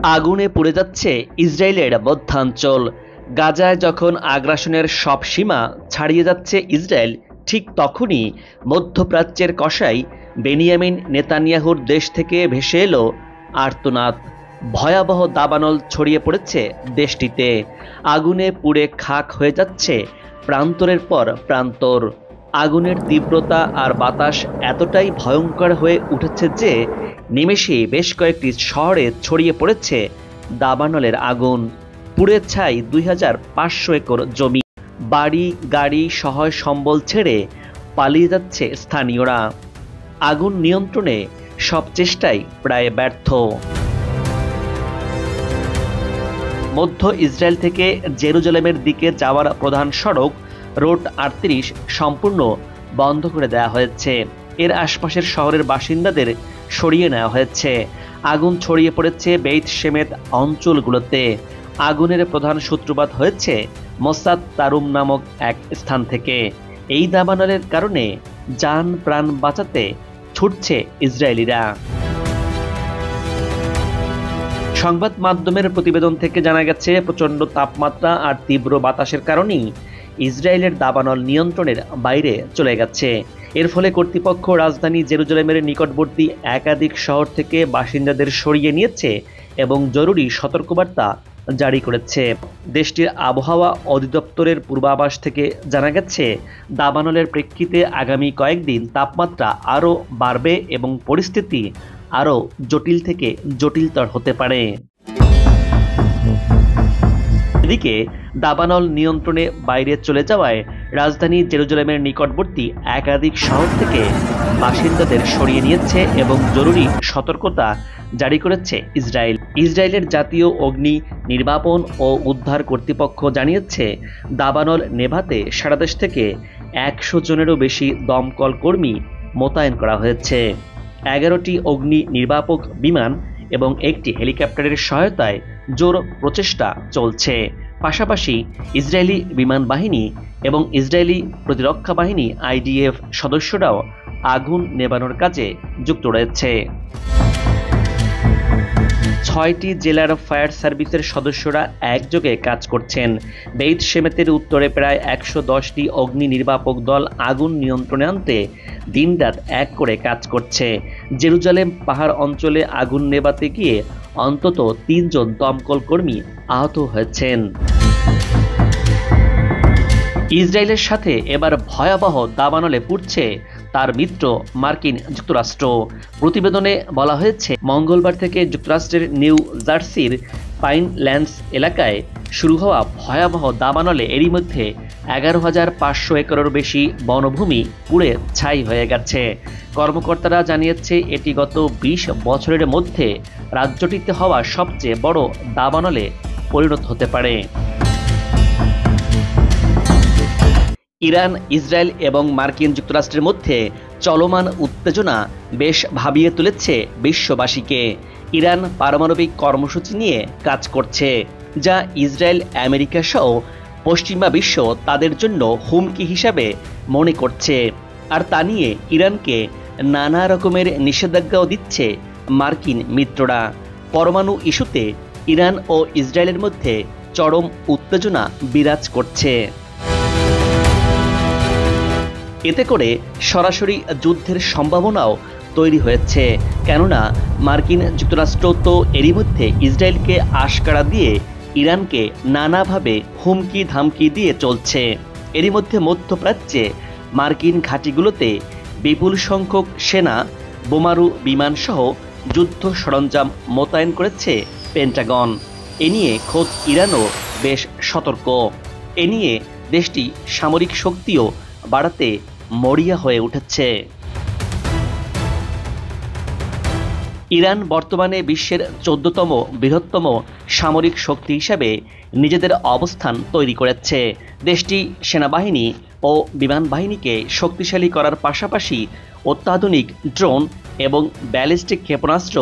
আগুনে পুড়ে যাচ্ছে ইসরায়েলের মধ্যাঞ্চল। গাজায় যখন আগ্রাসনের সব সীমা ছাড়িয়ে যাচ্ছে ইসরায়েল, ঠিক তখনই মধ্যপ্রাচ্যের কসাই বেনিয়ামিন নেতানিয়াহুর দেশ থেকে ভেসে এলো আর্তনাদ। ভয়াবহ দাবানল ছড়িয়ে পড়েছে দেশটিতে। আগুনে পুড়ে খাক হয়ে যাচ্ছে প্রান্তরের পর প্রান্তর। আগুনের তীব্রতা আর বাতাস এতটাই ভয়ঙ্কর হয়ে উঠেছে যে নিমেষেই বেশ কয়েকটি শহরে ছড়িয়ে পড়েছে দাবানলের আগুন। পুড়ে ছাই 2500 একর জমি। বাড়ি গাড়ি সহায় সম্বল ছেড়ে পালিয়ে যাচ্ছে স্থানীয়রা। আগুন নিয়ন্ত্রণে সব চেষ্টাই প্রায় ব্যর্থ। মধ্য ইসরায়েল থেকে জেরুজালেমের দিকে যাওয়ার প্রধান সড়ক রোড 38 সম্পূর্ণ বন্ধ করে দেওয়া হয়েছে। এর আশপাশের শহরের বাসিন্দাদের সরিয়ে নেওয়া হয়েছে। আগুন ছড়িয়ে পড়েছে বেইত শেমেত অঞ্চলগুলোতে। আগুনের প্রধান সূত্রপাত হয়েছে মোসাদ তারুম নামক এক স্থান থেকে। এই দাবানলের কারণে যান প্রাণ বাঁচাতে ছুটছে ইসরায়েলিরা। সংবাদ মাধ্যমের প্রতিবেদন থেকে জানা গেছে, প্রচণ্ড তাপমাত্রা আর তীব্র বাতাসের কারণেই ইসরায়েলের দাবানল নিয়ন্ত্রণের বাইরে চলে গেছে। এর ফলে কর্তৃপক্ষ রাজধানী জেরুজালেমের নিকটবর্তী একাধিক শহর থেকে বাসিন্দাদের সরিয়ে নিয়েছে এবং জরুরি সতর্কবার্তা জারি করেছে। দেশটির আবহাওয়া অধিদপ্তরের পূর্বাভাস থেকে জানা গেছে, দাবানলের প্রেক্ষিতে আগামী কয়েকদিন তাপমাত্রা আরও বাড়বে এবং পরিস্থিতি আরও জটিল থেকে জটিলতর হতে পারে। এদিকে দাবানল নিয়ন্ত্রণে বাইরে চলে যাওয়ায় রাজধানী জেরুজালেমের নিকটবর্তী একাধিক শহর থেকে বাসিন্দাদের সরিয়ে নিয়েছে এবং জরুরি সতর্কতা জারি করেছে ইসরায়েল। ইসরায়েলের জাতীয় অগ্নি নির্বাপন ও উদ্ধার কর্তৃপক্ষ জানিয়েছে, দাবানল নেভাতে সারা দেশ থেকে 100 জনেরও বেশি দমকল কর্মী মোতায়েন করা হয়েছে। 11টি অগ্নি নির্বাপক বিমান এবং একটি হেলিকপ্টারের সহায়তায় জোর প্রচেষ্টা চলছে। পাশাপাশি ইসরায়েলি বিমান বাহিনী এবং ইসরায়েলি প্রতিরক্ষা বাহিনী IDF সদস্যরাও আগুন নেভানোর কাজে যুক্ত রয়েছে। 6টি জেলার ফায়ার সার্ভিসের সদস্যরা একযোগে কাজ করছেন। বেইত শেমেতের উত্তরে প্রায় 110টি অগ্নি নির্বাপক দল আগুন নিয়ন্ত্রণে আনতে দিনরাত এক করে কাজ করছে। জেরুজালেম পাহাড় অঞ্চলে আগুন নেভাতে গিয়ে অন্তত 3 জন দমকল কর্মী আহত হয়েছেন। ইসরায়েলের সাথে এবার ভয়াবহ দাবানলে পুড়ছে তার মিত্র মার্কিন যুক্তরাষ্ট্র। প্রতিবেদনে বলা হয়েছে, মঙ্গলবার থেকে যুক্তরাষ্ট্রের নিউ জার্সির পাইনল্যান্ডস এলাকায় শুরু হওয়া ভয়াবহ দাবানলে এরই মধ্যে 11,500 একরের বেশি বনভূমি পুড়ে ছাই হয়ে গেছে। কর্মকর্তারা জানিয়েছে, এটি গত 20 বছরের মধ্যে রাজ্যটিতে হওয়া সবচেয়ে বড় দাবানলে পরিণত হতে পারে। ইরান, ইসরায়েল এবং মার্কিন যুক্তরাষ্ট্রের মধ্যে চলমান উত্তেজনা বেশ ভাবিয়ে তুলেছে বিশ্ববাসীকে। ইরান পারমাণবিক কর্মসূচি নিয়ে কাজ করছে, যা ইসরায়েল, আমেরিকা সহ পশ্চিমা বিশ্ব তাদের জন্য হুমকি হিসাবে মনে করছে। আর তা নিয়ে ইরানকে নানা রকমের নিষেধাজ্ঞাও দিচ্ছে মার্কিন মিত্ররা। পরমাণু ইস্যুতে ইরান ও ইসরায়েলের মধ্যে চরম উত্তেজনা বিরাজ করছে। এতে করে সরাসরি যুদ্ধের সম্ভাবনাও তৈরি হয়েছে, কেননা মার্কিন যুক্তরাষ্ট্র তো এরই মধ্যে ইসরায়েলকে আশকারা দিয়ে ইরানকে নানাভাবে হুমকি ধামকি দিয়ে চলছে। এরই মধ্যে মধ্যপ্রাচ্যে মার্কিন ঘাঁটিগুলোতে বিপুল সংখ্যক সেনা, বোমারু বিমান সহ যুদ্ধ সরঞ্জাম মোতায়েন করেছে পেন্টাগন। এ নিয়ে খোদ ইরানও বেশ সতর্ক। এ নিয়ে দেশটি সামরিক শক্তিও বাড়াতে মরিয়া হয়ে উঠেছে। ইরান বর্তমানে বিশ্বের 14তম বৃহত্তম সামরিক শক্তি হিসাবে নিজেদের অবস্থান তৈরি করেছে। দেশটি সেনাবাহিনী ও বিমান বাহিনীকে শক্তিশালী করার পাশাপাশি অত্যাধুনিক ড্রোন এবং ব্যালিস্টিক ক্ষেপণাস্ত্র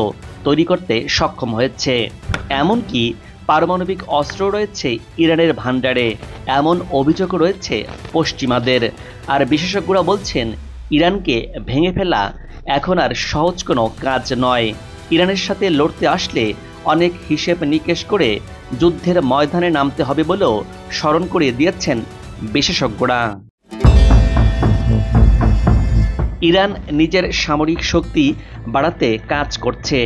তৈরি করতে সক্ষম হয়েছে। এমনকি পারমাণবিক অস্ত্র রয়েছে ইরানের ভান্ডারে, এমন অভিযোগ রয়েছে পশ্চিমাদের। আর বিশেষজ্ঞরা বলছেন, ইরানকে ভেঙে ফেলা এখন আর সহজ কোনো কাজ নয়। ইরানের সাথে লড়তে আসলে অনেক হিসেব নিকেশ করে যুদ্ধের ময়দানে নামতে হবে বলেও স্মরণ করিয়ে দিয়েছেন বিশেষজ্ঞরা। ইরান নিজের সামরিক শক্তি বাড়াতে কাজ করছে,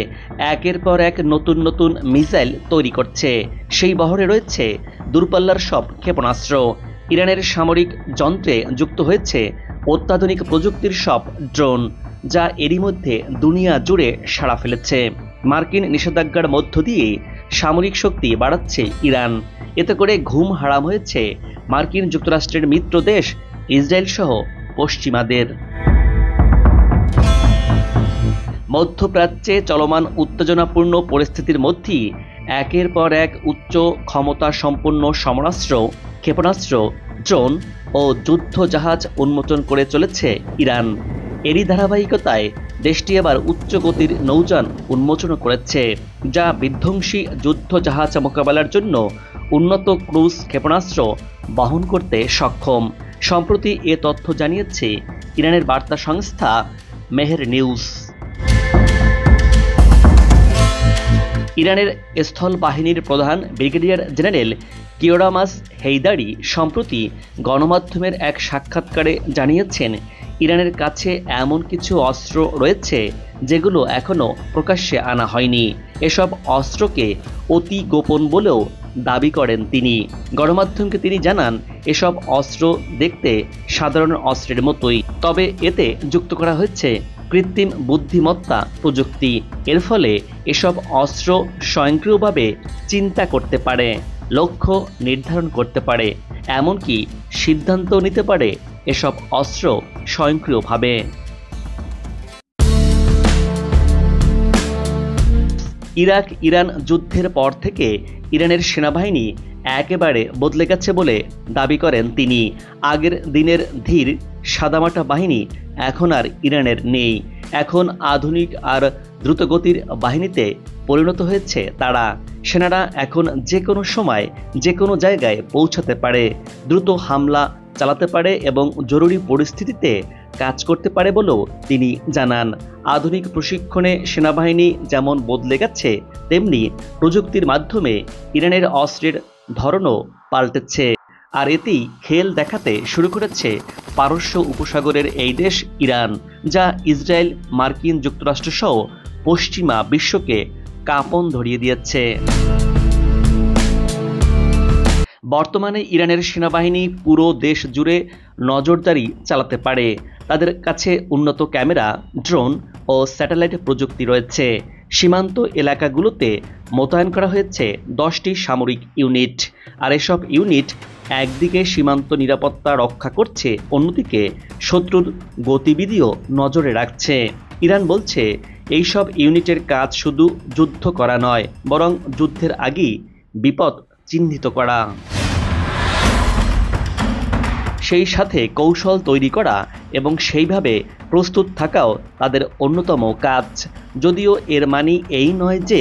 একের পর এক নতুন নতুন মিসাইল তৈরি করছে। সেই বহরে রয়েছে দূরপাল্লার সব ক্ষেপণাস্ত্র। ইরানের সামরিক যন্ত্রে যুক্ত হয়েছে অত্যাধুনিক প্রযুক্তির সব ড্রোন, যা এরই মধ্যে দুনিয়া জুড়ে সাড়া ফেলেছে। মার্কিন নিষেধাজ্ঞার মধ্য দিয়ে সামরিক শক্তি বাড়াচ্ছে ইরান। এতে করে ঘুম হারাম হয়েছে মার্কিন যুক্তরাষ্ট্রের মিত্র দেশ ইসরায়েল সহ পশ্চিমাদের। মধ্যপ্রাচ্যে চলমান উত্তেজনাপূর্ণ পরিস্থিতির মধ্যেই একের পর এক উচ্চ ক্ষমতা সম্পন্ন সমরাস্ত্র, ক্ষেপণাস্ত্র, ড্রোন ও যুদ্ধ জাহাজ উন্মোচন করে চলেছে ইরান। এরই ধারাবাহিকতায় দেশটি এবার উচ্চ গতির নৌযান উন্মোচন করেছে, যা বিধ্বংসী যুদ্ধ জাহাজ মোকাবেলার জন্য উন্নত ক্রুজ ক্ষেপণাস্ত্র বহন করতে সক্ষম। সম্প্রতি এ তথ্য জানিয়েছে ইরানের বার্তা সংস্থা মেহের নিউজ। ইরানের স্থল বাহিনীর প্রধান ব্রিগেডিয়ার জেনারেল কিওরামাস হেইদারি সম্প্রতি গণমাধ্যমের এক সাক্ষাৎকারে জানিয়েছেন, ইরানের কাছে এমন কিছু অস্ত্র রয়েছে যেগুলো এখনও প্রকাশ্যে আনা হয়নি। এসব অস্ত্রকে অতি গোপন বলেও দাবি করেন তিনি। গণমাধ্যমকে তিনি জানান, এসব অস্ত্র দেখতে সাধারণ অস্ত্রের মতোই, তবে এতে যুক্ত করা হয়েছে কৃত্রিম বুদ্ধিমত্তা প্রযুক্তি। এর ফলে এসব অস্ত্র স্বয়ংক্রিয়ভাবে চিন্তা করতে পারে, লক্ষ্য নির্ধারণ করতে পারে, এমনকি সিদ্ধান্ত নিতে পারে এসব অস্ত্র স্বয়ংক্রিয়ভাবে। ইরাক ইরান যুদ্ধের পর থেকে ইরানের সেনাবাহিনী একেবারে বদলে গেছে বলে দাবি করেন তিনি। আগের দিনের ধীর সাদামাটা বাহিনী এখন আর ইরানের নেই। এখন আধুনিক আর দ্রুতগতির বাহিনীতে পরিণত হয়েছে তারা। সেনারা এখন যে কোনো সময় যে কোনো জায়গায় পৌঁছাতে পারে, দ্রুত হামলা চালাতে পারে এবং জরুরি পরিস্থিতিতে কাজ করতে পারে বলেও তিনি জানান। আধুনিক প্রশিক্ষণে সেনাবাহিনী যেমন বদলে গেছে, তেমনি প্রযুক্তির মাধ্যমে ইরানের অস্ত্রের ধরনও পাল্টেছে। আর এতেই খেল দেখাতে শুরু করেছে পারস্য উপসাগরের এই দেশ ইরান, যা ইসরায়েল, মার্কিন যুক্তরাষ্ট্র সহ পশ্চিমা বিশ্বকে কাঁপন ধরিয়ে দিয়েছে। বর্তমানে ইরানের সেনাবাহিনী পুরো দেশ জুড়ে নজরদারি চালাতে পারে। তাদের কাছে উন্নত ক্যামেরা, ড্রোন ও স্যাটেলাইট প্রযুক্তি রয়েছে। সীমান্ত এলাকাগুলোতে মোতায়েন করা হয়েছে 10টি সামরিক ইউনিট। আর এসব ইউনিট একদিকে সীমান্ত নিরাপত্তা রক্ষা করছে, অন্যদিকে শত্রুর গতিবিধিও নজরে রাখছে। ইরান বলছে, এইসব ইউনিটের কাজ শুধু যুদ্ধ করা নয়, বরং যুদ্ধের আগেই বিপদ চিহ্নিত করা, সেই সাথে কৌশল তৈরি করা এবং সেইভাবে প্রস্তুত থাকাও তাদের অন্যতম কাজ। যদিও এর মানে এই নয় যে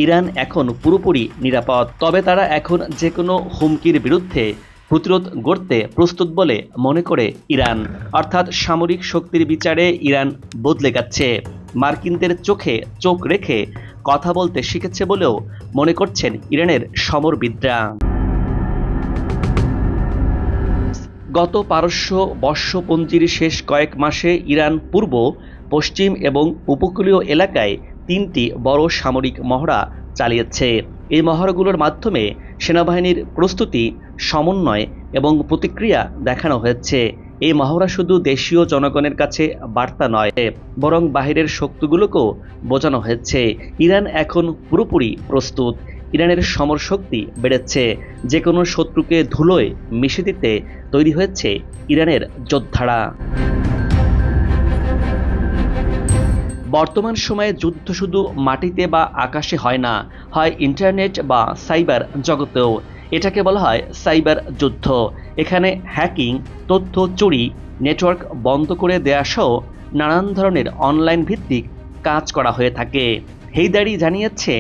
ইরান এখন পুরোপুরি নিরাপদ, তবে তারা এখন যে কোনো হুমকির বিরুদ্ধে প্রতিরোধ গড়তে প্রস্তুত বলে মনে করে ইরান। অর্থাৎ সামরিক শক্তির বিচারে ইরান বদলে গেছে, মার্কিনদের চোখে চোখ রেখে কথা বলতে শিখেছে বলেও মনে করছেন ইরানের সমরবিদরা। গত পারস্য বর্ষপঞ্জির শেষ কয়েক মাসে ইরান পূর্ব, পশ্চিম এবং উপকূলীয় এলাকায় 3টি বড় সামরিক মহড়া চালিয়েছে। এই মহড়াগুলোর মাধ্যমে সেনাবাহিনীর প্রস্তুতি, সমন্বয় এবং প্রতিক্রিয়া দেখানো হয়েছে। এই মহড়া শুধু দেশীয় জনগণের কাছে বার্তা নয়, বরং বাহিরের শক্তিগুলোকেও বোঝানো হয়েছে ইরান এখন পুরোপুরি প্রস্তুত। ইরানের সমর শক্তি বেড়েছে, যে কোনো শত্রুকে ধুলোয় মিশে দিতে তৈরি হয়েছে ইরানের যোদ্ধারা। বর্তমান সময়ে যুদ্ধ শুধু মাটিতে বা আকাশে হয় না, হয় ইন্টারনেট বা সাইবার জগতেও। এটাকে বলা হয় সাইবার যুদ্ধ। এখানে হ্যাকিং, তথ্য চুরি, নেটওয়ার্ক বন্ধ করে দেয়া সহ নানান ধরনের অনলাইন ভিত্তিক কাজ করা হয়ে থাকে। হেইদারি জানিয়েছে,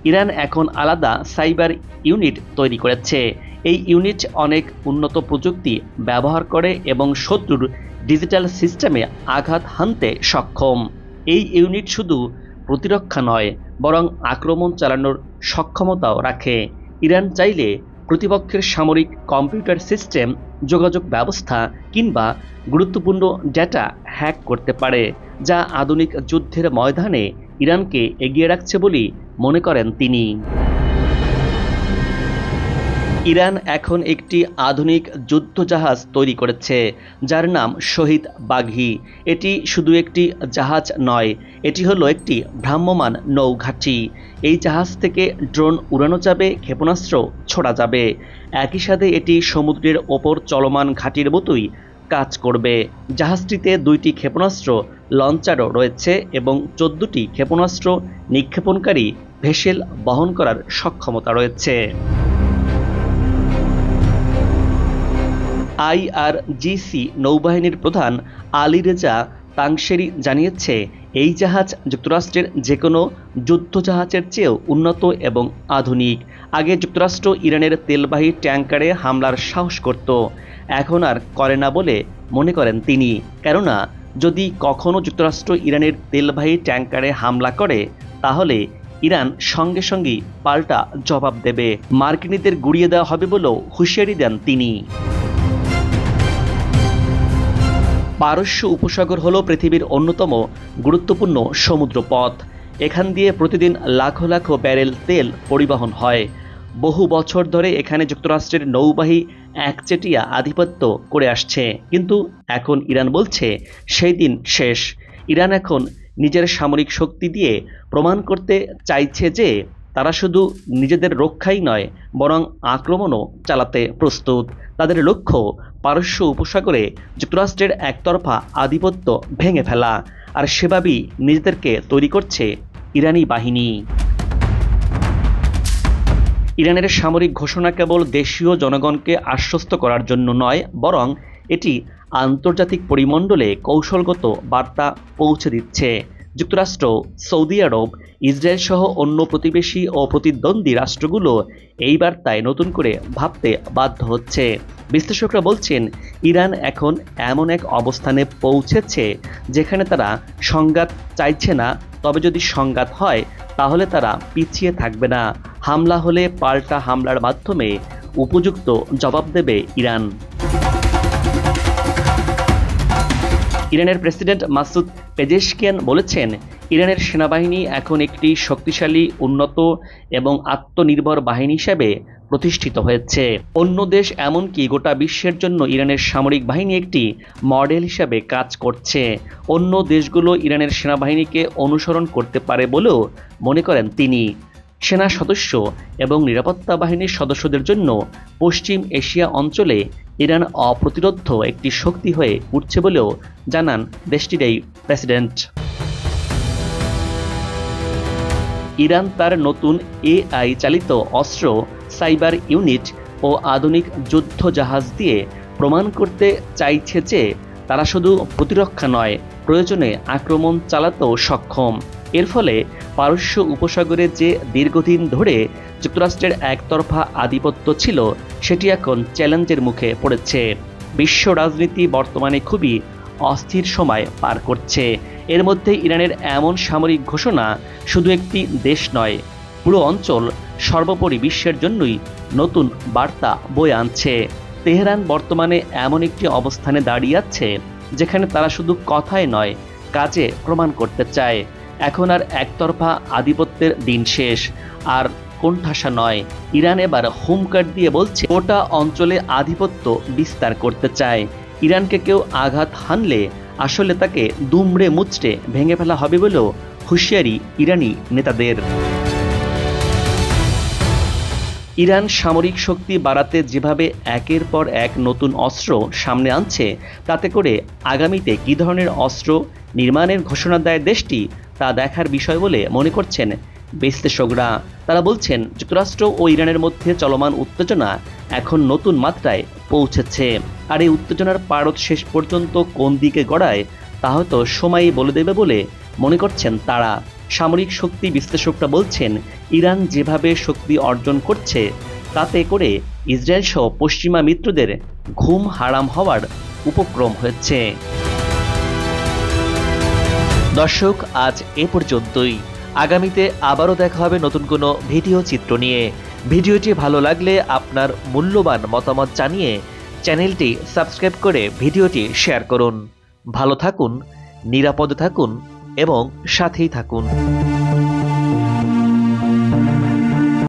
ইরান এখন আলাদা সাইবার ইউনিট তৈরি করেছে। এই ইউনিট অনেক উন্নত প্রযুক্তি ব্যবহার করে এবং শত্রুর ডিজিটাল সিস্টেমে আঘাত হানতে সক্ষম। এই ইউনিট শুধু প্রতিরক্ষা নয়, বরং আক্রমণ চালানোর সক্ষমতাও রাখে। ইরান চাইলে প্রতিপক্ষের সামরিক কম্পিউটার সিস্টেম, যোগাযোগ ব্যবস্থা কিংবা গুরুত্বপূর্ণ ডেটা হ্যাক করতে পারে, যা আধুনিক যুদ্ধের ময়দানে ইরানকে এগিয়ে রাখছে বলে মনে করেন তিনি। ইরান এখন একটি আধুনিক যুদ্ধজাহাজ তৈরি করেছে, যার নাম শহীদ বাঘি। এটি শুধু একটি জাহাজ নয়, এটি হলো একটি ভ্রাম্যমাণ নৌঘাঁটি। এই জাহাজ থেকে ড্রোন উড়ানো যাবে, ক্ষেপণাস্ত্র ছোড়া যাবে। একই সাথে এটি সমুদ্রের ওপর চলমান ঘাঁটির মতোই কাজ করবে। জাহাজটিতে 2টি ক্ষেপণাস্ত্র লঞ্চারও রয়েছে এবং 14টি ক্ষেপণাস্ত্র নিক্ষেপণকারী ভেসেল বহন করার সক্ষমতা রয়েছে। IRGC নৌবাহিনীর প্রধান আলী রেজা তাংশেরি জানিয়েছে, এই জাহাজ যুক্তরাষ্ট্রের যে কোনো যুদ্ধজাহাজের চেয়েও উন্নত এবং আধুনিক। আগে যুক্তরাষ্ট্র ইরানের তেলবাহী ট্যাঙ্কারে হামলার সাহস করত, এখন আর করে না বলে মনে করেন তিনি। কেননা যদি কখনো যুক্তরাষ্ট্র ইরানের তেলবাহী ট্যাঙ্কারে হামলা করে, তাহলে ইরান সঙ্গে সঙ্গেই পাল্টা জবাব দেবে, মার্কিনীদের গুড়িয়ে দেওয়া হবে বলেও হুঁশিয়ারি দেন তিনি। পারস্য উপসাগর হল পৃথিবীর অন্যতম গুরুত্বপূর্ণ সমুদ্রপথ। এখান দিয়ে প্রতিদিন লাখো লাখো ব্যারেল তেল পরিবহন হয়। বহু বছর ধরে এখানে যুক্তরাষ্ট্রের নৌবাহী একচেটিয়া আধিপত্য করে আসছে, কিন্তু এখন ইরান বলছে সেই দিন শেষ। ইরান এখন নিজের সামরিক শক্তি দিয়ে প্রমাণ করতে চাইছে যে তারা শুধু নিজেদের রক্ষাই নয়, বরং আক্রমণও চালাতে প্রস্তুত। তাদের লক্ষ্য পারস্য উপসাগরে যুক্তরাষ্ট্রের একতরফা আধিপত্য ভেঙে ফেলা, আর সেভাবেই নিজেদেরকে তৈরি করছে ইরানি বাহিনী। ইরানের সামরিক ঘোষণা কেবল দেশীয় জনগণকে আশ্বস্ত করার জন্য নয়, বরং এটি আন্তর্জাতিক পরিমণ্ডলে কৌশলগত বার্তা পৌঁছে দিচ্ছে। যুক্তরাষ্ট্র, সৌদি আরব, ইসরায়েল সহ অন্য প্রতিবেশী ও প্রতিদ্বন্দ্বী রাষ্ট্রগুলো এই বার্তায় নতুন করে ভাবতে বাধ্য হচ্ছে। বিশ্লেষকরা বলছেন, ইরান এখন এমন এক অবস্থানে পৌঁছেছে যেখানে তারা সংঘাত চাইছে না, তবে যদি সংঘাত হয় তাহলে তারা পিছিয়ে থাকবে না। হামলা হলে পাল্টা হামলার মাধ্যমে উপযুক্ত জবাব দেবে ইরান। ইরানের প্রেসিডেন্ট মাসুদ পেজেশকিয়ান বলেছেন, ইরানের সেনাবাহিনী এখন একটি শক্তিশালী, উন্নত এবং আত্মনির্ভর বাহিনী হিসেবে প্রতিষ্ঠিত হয়েছে। অন্য দেশ, এমনকি গোটা বিশ্বের জন্য ইরানের সামরিক বাহিনী একটি মডেল হিসেবে কাজ করছে। অন্য দেশগুলো ইরানের সেনাবাহিনীকে অনুসরণ করতে পারে বলেও মনে করেন তিনি। সেনা সদস্য এবং নিরাপত্তা বাহিনীর সদস্যদের জন্য পশ্চিম এশিয়া অঞ্চলে ইরান অপ্রতিরোধ্য একটি শক্তি হয়ে উঠছে বলেও জানান দেশটির এই প্রেসিডেন্ট। ইরান তার নতুন AI চালিত অস্ত্র, সাইবার ইউনিট ও আধুনিক যুদ্ধ জাহাজ দিয়ে প্রমাণ করতে চাইছে যে তারা শুধু প্রতিরক্ষা নয়, প্রয়োজনে আক্রমণ চালাতেও সক্ষম। এর ফলে পারস্য উপসাগরে যে দীর্ঘদিন ধরে যুক্তরাষ্ট্রের একতরফা আধিপত্য ছিল, সেটি এখন চ্যালেঞ্জের মুখে পড়েছে। বিশ্ব রাজনীতি বর্তমানে খুবই অস্থির সময় পার করছে। এর মধ্যে ইরানের এমন সামরিক ঘোষণা শুধু একটি দেশ নয়, পুরো অঞ্চল, সর্বোপরি বিশ্বের জন্যই নতুন বার্তা বয়ে আনছে। তেহরান বর্তমানে এমন একটি অবস্থানে দাঁড়িয়ে আছে যেখানে তারা শুধু কথায় নয়, কাজে প্রমাণ করতে চায়। এখন আর একতরফা আধিপত্যের দিন শেষ, আর কোণঠাসা নয়। ইরান এবার হুমকার দিয়ে বলছে গোটা অঞ্চলে আধিপত্য বিস্তার করতে চায়। ইরানকে কেউ আঘাত হানলে আসলে তাকে দুমড়ে মুচড়ে ভেঙে ফেলা হবে বলেও হুঁশিয়ারি ইরানি নেতাদের। ইরান সামরিক শক্তি বাড়াতে যেভাবে একের পর এক নতুন অস্ত্র সামনে আনছে, তাতে করে আগামীতে কী ধরনের অস্ত্র নির্মাণের ঘোষণা দেয় দেশটি, তা দেখার বিষয় বলে মনে করছেন বিশ্লেষকরা। তারা বলছেন, যুক্তরাষ্ট্র ও ইরানের মধ্যে চলমান উত্তেজনা এখন নতুন মাত্রায় পৌঁছেছে, আর এই উত্তেজনার পারদ শেষ পর্যন্ত কোন দিকে গড়ায় তা হয়তো সময়ই বলে দেবে বলে মনে করছেন তারা। সামরিক শক্তি বিশ্লেষকরা বলছেন, ইরান যেভাবে শক্তি অর্জন করছে, তাতে করে ইসরায়েল সহ পশ্চিমা মিত্রদের ঘুম হারাম হওয়ার উপক্রম হয়েছে। দর্শক, আজ এ পর্যন্তই। আগামীতে আবারও দেখা হবে নতুন কোনো ভিডিও চিত্র নিয়ে। ভিডিওটি ভালো লাগলে আপনার মূল্যবান মতামত জানিয়ে চ্যানেলটি সাবস্ক্রাইব করে ভিডিওটি শেয়ার করুন। ভালো থাকুন, নিরাপদে থাকুন এবং সাথেই থাকুন।